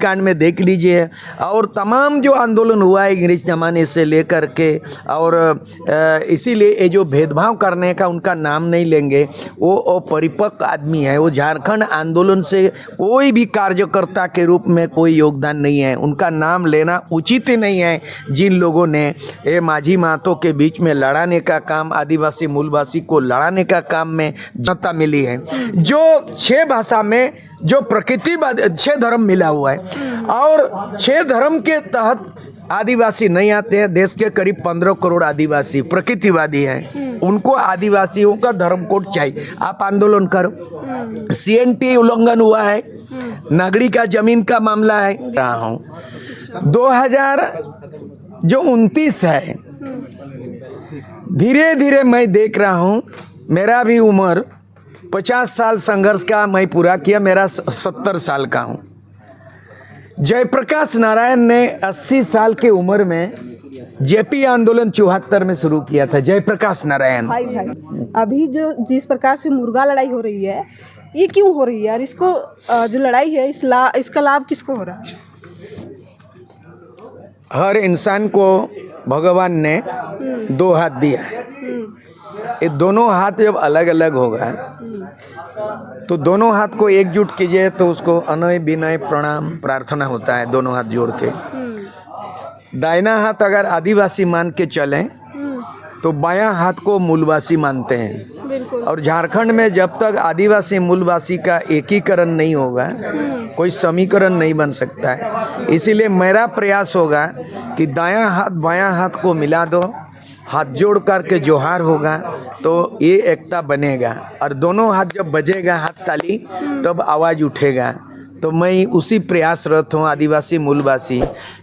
गोलीकांड में देख लीजिए, और तमाम जो आंदोलन हुआ है अंग्रेज ज़माने से लेकर के, और इसीलिए ये जो भेदभाव करने का उनका नाम नहीं लेंगे, वो परिपक्व आदमी है। वो झारखंड आंदोलन से कोई भी कार्यकर्ता के रूप में कोई योगदान नहीं है, उनका नाम लेना उचित ही नहीं है। जिन लोगों ने ये माझी महतो के बीच में लड़ाने का काम, आदिवासी मूलवासी को लड़ाने का काम में जनता मिली है, जो 6 भाषा में जो प्रकृतिवाद 6 धर्म मिला हुआ है, और 6 धर्म के तहत आदिवासी नहीं आते हैं। देश के करीब 15 करोड़ आदिवासी प्रकृतिवादी हैं, उनको आदिवासियों का धर्म कोड चाहिए। आप आंदोलन करो, CNT उल्लंघन हुआ है, नागरिक का जमीन का मामला है। रहा हूँ 2029 है, धीरे धीरे मैं देख रहा हूँ, मेरा भी उम्र 50 साल संघर्ष का मैं पूरा किया, मेरा 70 साल का हूँ। जयप्रकाश नारायण ने 80 साल की उम्र में JP आंदोलन 74 में शुरू किया था। जयप्रकाश नारायण भाई अभी जो जिस प्रकार से मुर्गा लड़ाई हो रही है, ये क्यों हो रही है, और इसको जो लड़ाई है इसका लाभ किसको हो रहा है? हर इंसान को भगवान ने 2 हाथ दिया है। ये दोनों हाथ जब अलग अलग होगा तो दोनों हाथ को एकजुट कीजिए, तो उसको अनय विनय प्रणाम प्रार्थना होता है, दोनों हाथ जोड़ के। दाहिना हाथ अगर आदिवासी मान के चलें तो बायां हाथ को मूलवासी मानते हैं। और झारखंड में जब तक आदिवासी मूलवासी का एकीकरण नहीं होगा, कोई समीकरण नहीं बन सकता है। इसीलिए मेरा प्रयास होगा कि दायां हाथ बायां हाथ को मिला दो, हाथ जोड़ करके जोहार होगा तो ये एकता बनेगा, और दोनों हाथ जब बजेगा हाथ ताली तब आवाज़ उठेगा। तो मैं उसी प्रयासरत हूँ। आदिवासी मूलवासी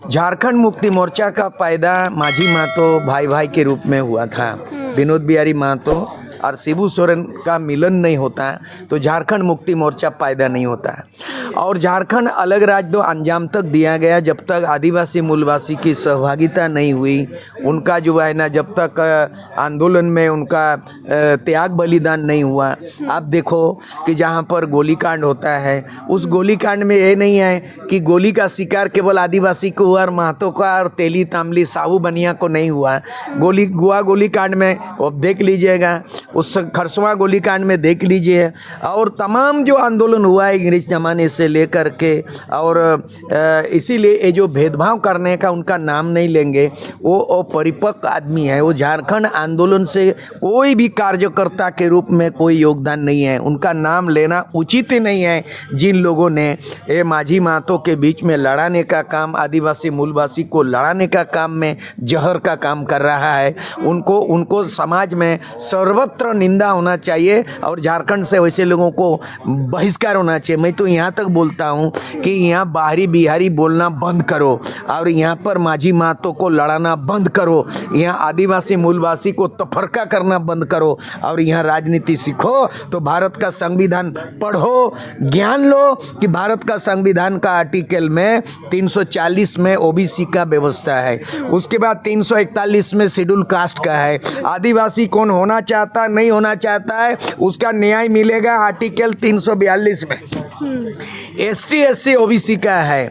झारखंड मुक्ति मोर्चा का पैदा माझी महतो भाई भाई के रूप में हुआ था। विनोद बिहारी महतो और शिबू सोरेन का मिलन नहीं होता तो झारखंड मुक्ति मोर्चा पैदा नहीं होता। और झारखंड अलग राज्य दो अंजाम तक दिया गया जब तक आदिवासी मूलवासी की सहभागिता नहीं हुई, उनका जो है ना, जब तक आंदोलन में उनका त्याग बलिदान नहीं हुआ। आप देखो कि जहाँ पर गोलीकांड होता है, उस गोलीकांड में ये नहीं है कि गोली का शिकार केवल आदिवासी को हुआ और महतो का और तेली तामली साहू बनिया को नहीं हुआ। गोलीकांड में अब देख लीजिएगा, उस खरसवां गोलीकांड में देख लीजिए, और तमाम जो आंदोलन हुआ है अंग्रेज ज़माने से लेकर के, और इसीलिए ये जो भेदभाव करने का उनका नाम नहीं लेंगे, वो परिपक्व आदमी है। वो झारखंड आंदोलन से कोई भी कार्यकर्ता के रूप में कोई योगदान नहीं है, उनका नाम लेना उचित ही नहीं है। जिन लोगों ने ये माझी महतो के बीच में लड़ाने का काम, आदिवासी मूलवासी को लड़ाने का काम में जहर का काम कर रहा है, उनको समाज में सर्वत्र निंदा होना चाहिए, और झारखंड से वैसे लोगों को बहिष्कार होना चाहिए। मैं तो यहाँ तक बोलता हूँ कि यहाँ बाहरी बिहारी बोलना बंद करो, और यहाँ पर माझी महतो को लड़ाना बंद करो, यहाँ आदिवासी मूलवासी को तफरका करना बंद करो, और यहाँ राजनीति सीखो। तो भारत का संविधान पढ़ो, ज्ञान लो कि भारत का संविधान का आर्टिकल में 340 में OBC का व्यवस्था है, उसके बाद 341 में शेड्यूल कास्ट का है। आदिवासी कौन होना चाहता नहीं होना चाहता है उसका न्याय मिलेगा आर्टिकल 342 में। ST SC OBC का है,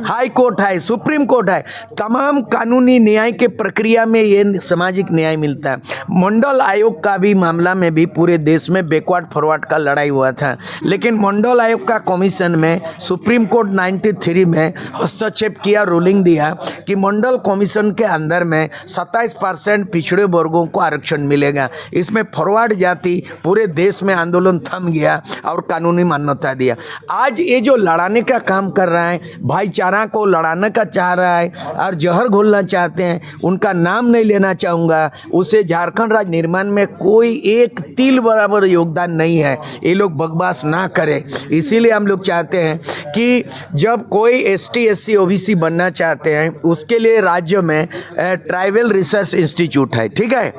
हाई कोर्ट है, सुप्रीम कोर्ट है, तमाम कानूनी न्याय के प्रक्रिया में ये सामाजिक न्याय मिलता है। मंडल आयोग का भी मामला में भी पूरे देश में बैकवर्ड फॉरवर्ड का लड़ाई हुआ था, लेकिन मंडल आयोग का कमीशन में सुप्रीम कोर्ट 93 में हस्तक्षेप किया, रूलिंग दिया कि मंडल कमीशन के अंदर में 27% पिछड़े वर्गों को आरक्षण मिलेगा। इसमें फॉरवर्ड जाति पूरे देश में आंदोलन थम गया और कानूनी मान्यता दिया। आज ये जो लड़ाने का काम कर रहा है, भाईचारा को लड़ाने का चाह रहा है और जहर घोलना चाहते हैं, उनका नाम नहीं लेना चाहूँगा। उसे झारखंड राज्य निर्माण में कोई एक तिल बराबर योगदान नहीं है। ये लोग बकवास ना करें। इसीलिए हम लोग चाहते हैं कि जब कोई ST SC OBC बनना चाहते हैं, उसके लिए राज्य में ट्राइबल रिसर्च इंस्टीट्यूट है, ठीक है।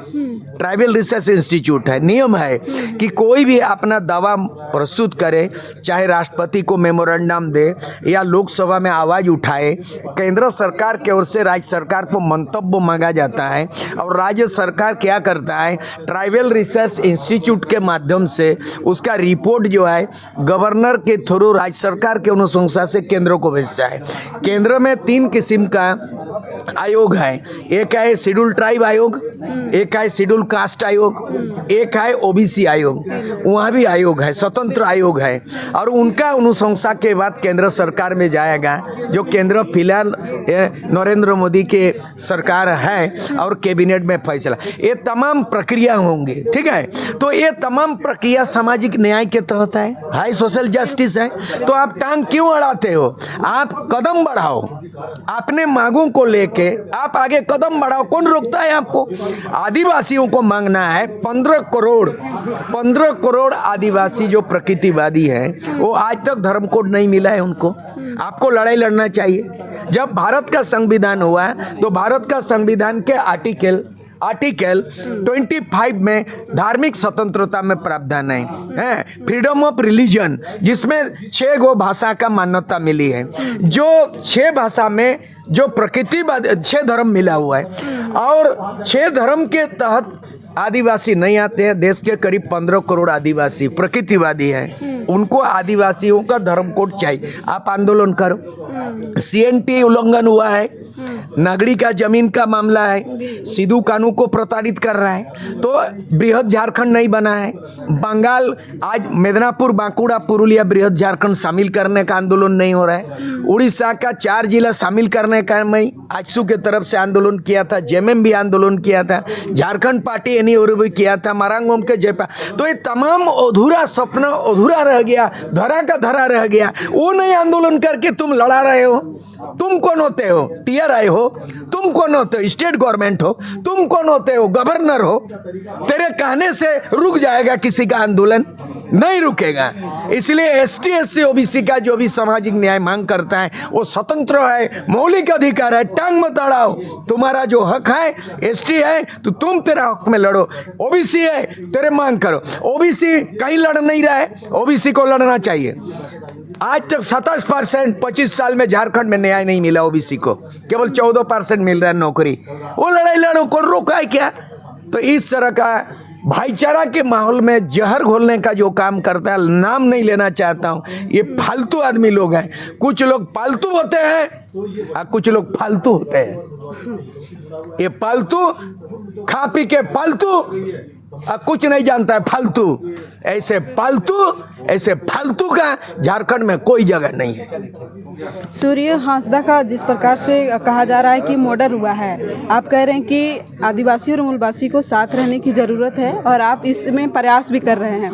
ट्राइबल रिसर्च इंस्टीट्यूट है, नियम है कि कोई भी अपना दावा प्रस्तुत करे, चाहे राष्ट्रपति को मेमोरेंडम दे या लोकसभा में आवाज़ उठाए, केंद्र सरकार की ओर से राज्य सरकार को मंतव्य मांगा जाता है और राज्य सरकार क्या करता है, ट्राइबल रिसर्च इंस्टीट्यूट के माध्यम से उसका रिपोर्ट जो है गवर्नर के थ्रू राज्य सरकार के अनुशंसा से केंद्र को भेजता है। केंद्र में 3 किस्म का आयोग है, एक है शेड्यूल ट्राइब आयोग, एक है शेड्यूल कास्ट आयोग, एक है ओबीसी आयोग। वहाँ भी आयोग है, स्वतंत्र आयोग है और उनका अनुशंसा के बाद केंद्र सरकार में जाएगा, जो केंद्र फिलहाल नरेंद्र मोदी के सरकार है और कैबिनेट में फैसला, ये तमाम प्रक्रिया होंगी। ठीक है, तो ये तमाम प्रक्रिया सामाजिक न्याय के तहत है, हाई सोशल जस्टिस है। तो आप टांग क्यों अड़ाते हो? आप कदम बढ़ाओ, अपने मांगों को लेके आप आगे कदम बढ़ाओ, कौन रोकता है आपको? आदिवासियों को मांगना है 15 करोड़ आदिवासी जो प्रकृतिवादी हैं, वो आज तक धर्म कोड नहीं मिला है उनको। आपको लड़ाई लड़ना चाहिए। जब भारत का संविधान हुआ तो भारत का संविधान के आर्टिकल 25 में धार्मिक स्वतंत्रता में प्रावधान है, फ्रीडम ऑफ रिलीजन, जिसमें 6 गो भाषा का मान्यता मिली है। जो 6 भाषा में जो प्रकृतिवाद 6 धर्म मिला हुआ है और 6 धर्म के तहत आदिवासी नहीं आते हैं। देश के करीब 15 करोड़ आदिवासी प्रकृतिवादी हैं, उनको आदिवासियों का धर्म कोड चाहिए। आप आंदोलन करो। CNT उल्लंघन हुआ है, नागरिक का जमीन का मामला है, सिद्धू कानू को प्रताड़ित कर रहा है, तो बृहद झारखंड नहीं बना है। बंगाल आज मेदिनीपुर, बांकुड़ा, पुरुलिया बृहद झारखंड शामिल करने का आंदोलन नहीं हो रहा है। उड़ीसा का 4 जिला शामिल करने का मैं आजसू के तरफ से आंदोलन किया था, जेएमएम भी आंदोलन किया था, झारखंड पार्टी एनी और भी किया था, मारांगोम के जयपा। तो ये तमाम अधूरा स्वप्न अधूरा रह गया, धरा का धरा रह गया। वो नहीं आंदोलन करके तुम लड़ा रहे हो। तुम कौन होते हो? TRI हो? तुम कौन होते हो? स्टेट गवर्नमेंट हो? तुम कौन होते हो? गवर्नर हो? तेरे कहने से रुक जाएगा किसी का आंदोलन? नहीं रुकेगा। इसलिए ST SC OBC का जो भी सामाजिक न्याय मांग करता है वो स्वतंत्र है, मौलिक अधिकार है। टांग मत अड़ाओ। तुम्हारा जो हक है, ST है तो तुम तेरा हक में लड़ो, OBC है तेरे मांग करो। OBC कहीं लड़ नहीं रहा है, OBC को लड़ना चाहिए। आज तक 27% 25 साल में झारखंड में न्याय नहीं मिला OBC को, केवल 14% मिल रहा है नौकरी। वो लड़ाई लड़ो, कौन रोका है क्या? तो इस तरह का भाईचारा के माहौल में जहर घोलने का जो काम करता है, नाम नहीं लेना चाहता हूँ, ये फालतू आदमी लोग हैं। कुछ लोग पालतू होते हैं और कुछ लोग फालतू होते हैं। ये पालतू खा पी के पालतू कुछ नहीं जानता है, फालतू। ऐसे फालतू का झारखंड में कोई जगह नहीं है। सूर्य हांसदा का जिस प्रकार से कहा जा रहा है कि मर्डर हुआ है, आप कह रहे हैं कि आदिवासी और मूलवासी को साथ रहने की ज़रूरत है और आप इसमें प्रयास भी कर रहे हैं।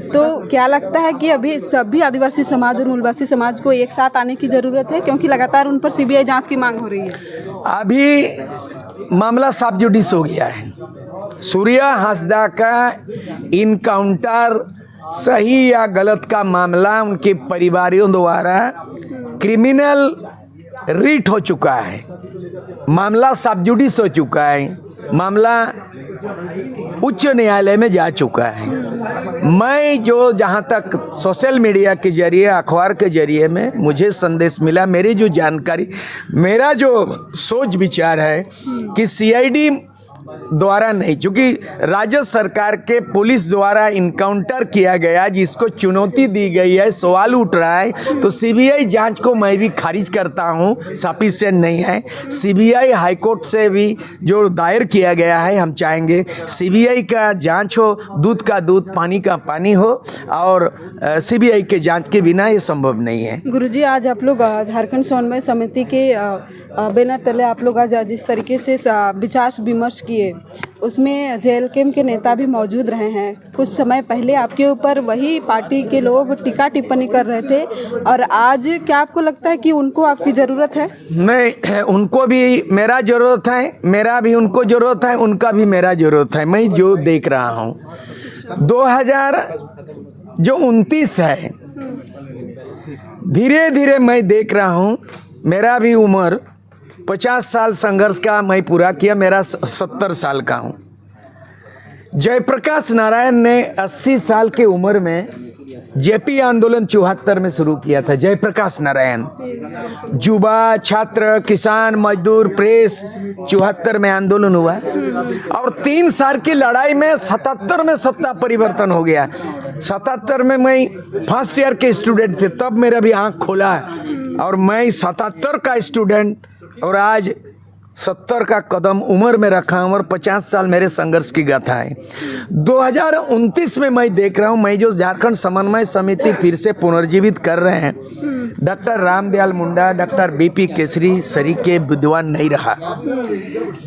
तो क्या लगता है कि अभी सभी आदिवासी समाज और मूलवासी समाज को एक साथ आने की ज़रूरत है, क्योंकि लगातार उन पर CBI जाँच की मांग हो रही है? अभी मामला सब जुडिस हो गया है। सूर्य हांसदा का इनकाउंटर सही या गलत का मामला उनके परिवारों द्वारा क्रिमिनल रिट हो चुका है, मामला सब जुडिस हो चुका है, मामला उच्च न्यायालय में जा चुका है। मैं जो जहाँ तक सोशल मीडिया के जरिए, अखबार के जरिए में मुझे संदेश मिला, मेरी जो जानकारी, मेरा जो सोच विचार है कि CID द्वारा नहीं, क्योंकि राज्य सरकार के पुलिस द्वारा इनकाउंटर किया गया, जिसको चुनौती दी गई है, सवाल उठ रहा है, तो CBI जांच को मैं भी खारिज करता हूं, सफिशिएंट नहीं है। CBI हाईकोर्ट से भी जो दायर किया गया है, हम चाहेंगे CBI का जांच हो, दूध का दूध पानी का पानी हो, और CBI के जांच के बिना ये संभव नहीं है। गुरुजी, आज आप लोग झारखंड समन्वय समिति के बैनर तले आप लोग आज जिस तरीके से विचार विमर्श किए, उसमें JLKM के नेता भी मौजूद रहे हैं। कुछ समय पहले आपके ऊपर वही पार्टी के लोग टीका टिप्पणी कर रहे थे, और आज क्या आपको लगता है कि उनको आपकी ज़रूरत है? नहीं, उनको भी मेरा ज़रूरत है, मेरा भी उनको ज़रूरत है, उनका भी मेरा ज़रूरत है। मैं जो देख रहा हूँ 2029 है, धीरे धीरे मैं देख रहा हूँ, मेरा भी उम्र 50 साल संघर्ष का मैं पूरा किया, मेरा 70 साल का हूँ। जयप्रकाश नारायण ने 80 साल की उम्र में जेपी आंदोलन 74 में शुरू किया था। जयप्रकाश नारायण, युवा, छात्र, किसान, मजदूर, प्रेस, 74 में आंदोलन हुआ और 3 साल की लड़ाई में 77 में सत्ता परिवर्तन हो गया। 77 में मैं फर्स्ट ईयर के स्टूडेंट थे, तब मेरा भी आंख खोला और मैं 77 का स्टूडेंट और आज 70 का कदम उम्र में रखा हूँ और 50 साल मेरे संघर्ष की गाथा है। 2029 में मैं देख रहा हूँ, मैं जो झारखंड समन्वय समिति फिर से पुनर्जीवित कर रहे हैं, doctor Ramdayal Munda, doctor BP Kesari सरीके विद्वान नहीं रहा,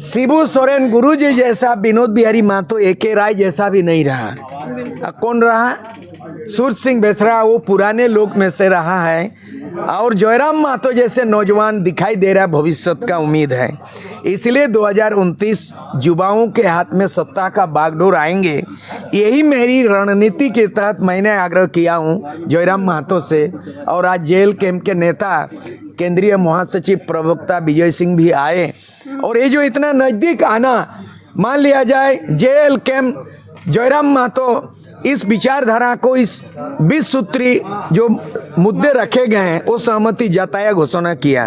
शिबू सोरेन गुरुजी जैसा, विनोद बिहारी महतो, एके राय जैसा भी नहीं रहा। कौन रहा? सूरज सिंह बेसरा, वो पुराने लोग में से रहा है और जयराम महतो जैसे नौजवान दिखाई दे रहा भविष्य का उम्मीद है। इसलिए 2029 युवाओं के हाथ में सत्ता का बागडोर आएंगे, यही मेरी रणनीति के तहत मैंने आग्रह किया हूं जयराम महतो से। और आज जेल कैंप के नेता केंद्रीय महासचिव प्रवक्ता विजय सिंह भी आए और ये जो इतना नज़दीक आना, मान लिया जाए जेल कैंप जयराम महतो इस विचारधारा को, इस 20 सूत्री जो मुद्दे रखे गए हैं वो सहमति जताया, घोषणा किया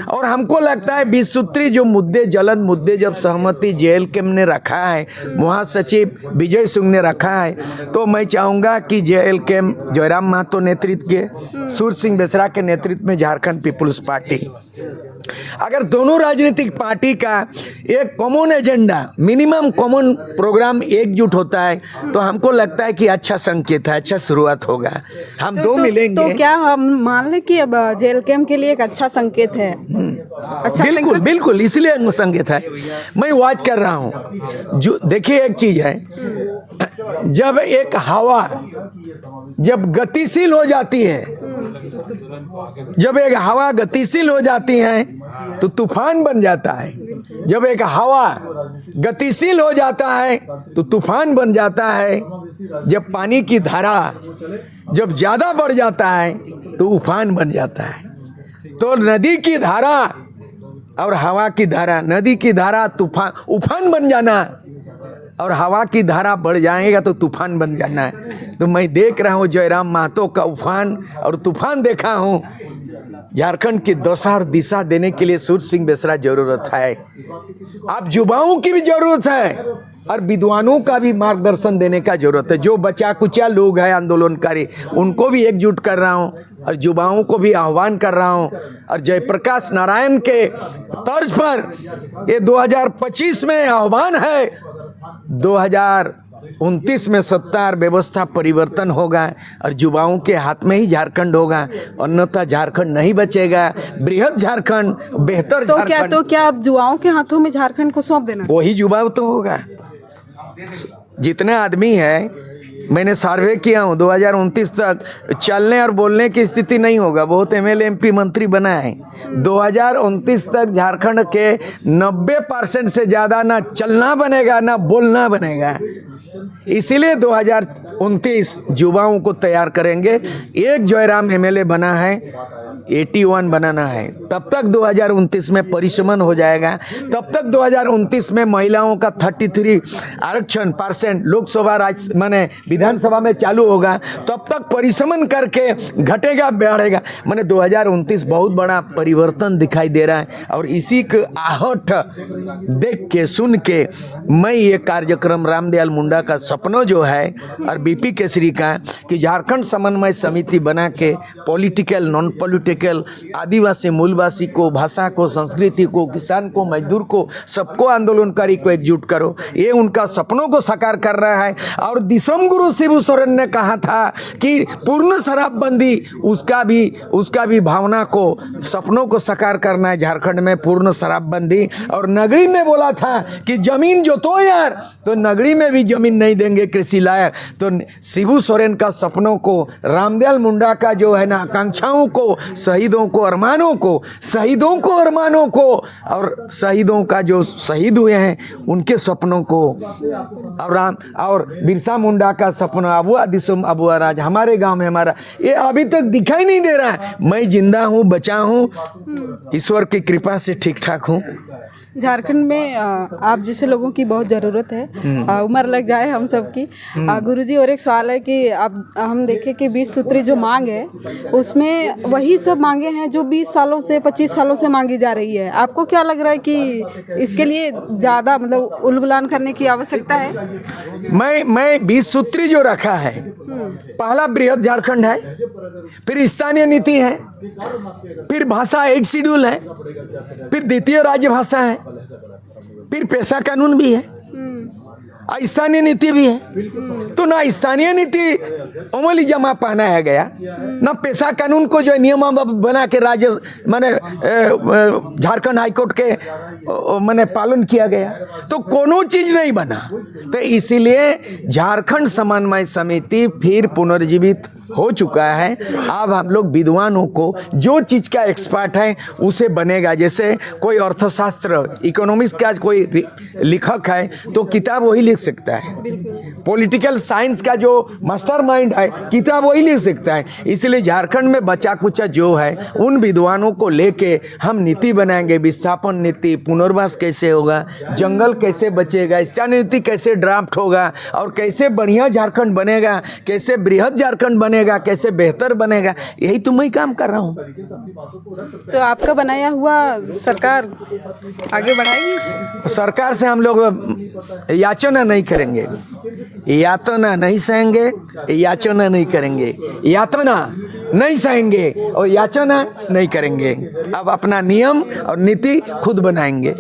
और हमको लगता है 20 सूत्री जो मुद्दे, ज्वलंत मुद्दे जब सहमति जेल कैंप ने रखा है, महासचिव विजय सिंह ने रखा है, तो मैं चाहूँगा कि जेल कैंप जयराम महतो नेतृत्व के, सूरज सिंह बेसरा के नेतृत्व में झारखंड पीपुल्स पार्टी, अगर दोनों राजनीतिक पार्टी का एक common agenda, minimum common programme एकजुट होता है तो हमको लगता है कि अच्छा संकेत है, अच्छा शुरुआत होगा। हम दो मिलेंगे तो क्या हम मान लें कि अब जेल कैंप के लिए एक अच्छा संकेत है? अच्छा, बिल्कुल बिल्कुल, इसलिए संकेत है। मैं वॉच कर रहा हूँ। जो देखिए एक चीज है, जब एक हवा जब गतिशील हो जाती है, जब एक हवा गतिशील हो जाती है तो तूफान बन जाता है। जब एक हवा गतिशील हो जाता है तो तूफान बन जाता है। जब पानी की धारा जब ज़्यादा बढ़ जाता है तो उफान बन जाता है। तो नदी की धारा और हवा की धारा, नदी की धारा तूफान, उफान बन जाना और हवा की धारा बढ़ जाएगा तो तूफान बन जाना है। तो मैं देख रहा हूँ जयराम महतो का उफान और तूफान देखा हूँ। झारखंड की दशा और दिशा देने के लिए सूरज सिंह बेसरा जरूरत है, अब युवाओं की भी जरूरत है और विद्वानों का भी मार्गदर्शन देने का जरूरत है। जो बचा कुचा लोग हैं आंदोलनकारी, उनको भी एकजुट कर रहा हूँ और युवाओं को भी आह्वान कर रहा हूँ। और जयप्रकाश नारायण के तर्ज पर ये 2025 में आह्वान है, 2029 में सत्ता और व्यवस्था परिवर्तन होगा और युवाओं के हाथ में ही झारखंड होगा, अन्यथा झारखंड नहीं बचेगा। बृहद झारखंड, बेहतर झारखंड। तो क्या अब युवाओं के हाथों में झारखंड को सौंप देना? वही युवा तो होगा। जितने आदमी है, मैंने सर्वे किया हूँ, 2029 तक चलने और बोलने की स्थिति नहीं होगा। बहुत एमएलए एमपी मंत्री बना है। 2029 तक झारखंड के 90% से ज़्यादा ना चलना बनेगा ना बोलना बनेगा। इसीलिए 2029 युवाओं को तैयार करेंगे। एक जयराम एमएलए बना है, 81 बनाना है। तब तक 2029 में परिसमन हो जाएगा। तब तक 2029 में महिलाओं का 33 आरक्षण % लोकसभा माने विधानसभा में चालू होगा। तब तक परिसमन करके घटेगा बढ़ेगा। माने 2029 बहुत बड़ा परिवर्तन दिखाई दे रहा है और इसी को आहट देख के सुन के मैं ये कार्यक्रम रामदयाल मुंडा का सपना जो है और बीपी केसरी का कि झारखंड समन्वय समिति बना के पॉलिटिकल नॉन पॉलिटिकल आदिवासी मूलवासी को, भाषा को, संस्कृति को, किसान को, मजदूर को, सबको आंदोलनकारी को एकजुट करो, ये उनका सपनों को साकार कर रहा है। और दिसोम गुरु शिबू सोरेन ने कहा था कि पूर्ण शराबबंदी, उसका भी भावना को, सपनों को साकार करना है झारखंड में, पूर्ण शराबबंदी। और नगरी में बोला था कि जमीन जोतो यार, तो नगरी में भी जमीन नहीं देंगे कृषि लायक। तो शिबू सोरेन का सपनों को, रामदयाल मुंडा का जो है ना आकांक्षाओं को, शहीदों को, अरमानों को, शहीदों को, अरमानों को और शहीदों का जो शहीद हुए हैं उनके सपनों को, और बिरसा मुंडा का सपना, अबुआ दिसुम अबुआ राज हमारे गांव में हमारा, ये अभी तक दिखाई नहीं दे रहा है। मैं जिंदा हूँ, बचा हूँ, ईश्वर की कृपा से ठीक ठाक हूँ। झारखंड में आप जैसे लोगों की बहुत ज़रूरत है, उम्र लग जाए हम सब की। गुरुजी, और एक सवाल है कि आप हम देखें कि 20 सूत्री जो मांग है उसमें वही सब मांगे हैं जो 20 सालों से 25 सालों से मांगी जा रही है। आपको क्या लग रहा है कि इसके लिए ज़्यादा मतलब उलगुलान करने की आवश्यकता है? मैं 20 सूत्री जो रखा है, पहला बृहद झारखंड है, फिर स्थानीय नीति है, फिर भाषा 8 शेड्यूल है, फिर द्वितीय राज्य भाषा है, फिर पेशा कानून भी है, स्थानीय नीति भी है। तो ना स्थानीय नीति अमली जमा पहनाया गया, ना पेशा कानून को जो नियम बना के राज्य माने झारखंड हाईकोर्ट के माने पालन किया गया, तो कोनो चीज नहीं बना। तो इसीलिए झारखंड समन्वय समिति फिर पुनर्जीवित हो चुका है। अब हम लोग विद्वानों को जो चीज़ का एक्सपर्ट है उसे बनेगा। जैसे कोई अर्थशास्त्र इकोनॉमिक्स का कोई लेखक है तो किताब वही लिख सकता है, पॉलिटिकल साइंस का जो मास्टरमाइंड है किताब वही लिख सकता है। इसलिए झारखंड में बचा कुचा जो है उन विद्वानों को लेके हम नीति बनाएंगे, विस्थापन नीति, पुनर्वास कैसे होगा, जंगल कैसे बचेगा, स्थानीय नीति कैसे ड्राफ्ट होगा, और कैसे बढ़िया झारखंड बनेगा, कैसे बृहद झारखंड बनेगा, कैसे बेहतर बनेगा। यही तो मैं काम कर रहा हूँ। तो आपका बनाया हुआ सरकार आगे बढ़ाएगी? सरकार से हम लोग याचना नहीं करेंगे, यातना नहीं सहेंगे, याचना नहीं करेंगे, यातना नहीं सहेंगे और याचना नहीं करेंगे। अब अपना नियम और नीति खुद बनाएंगे।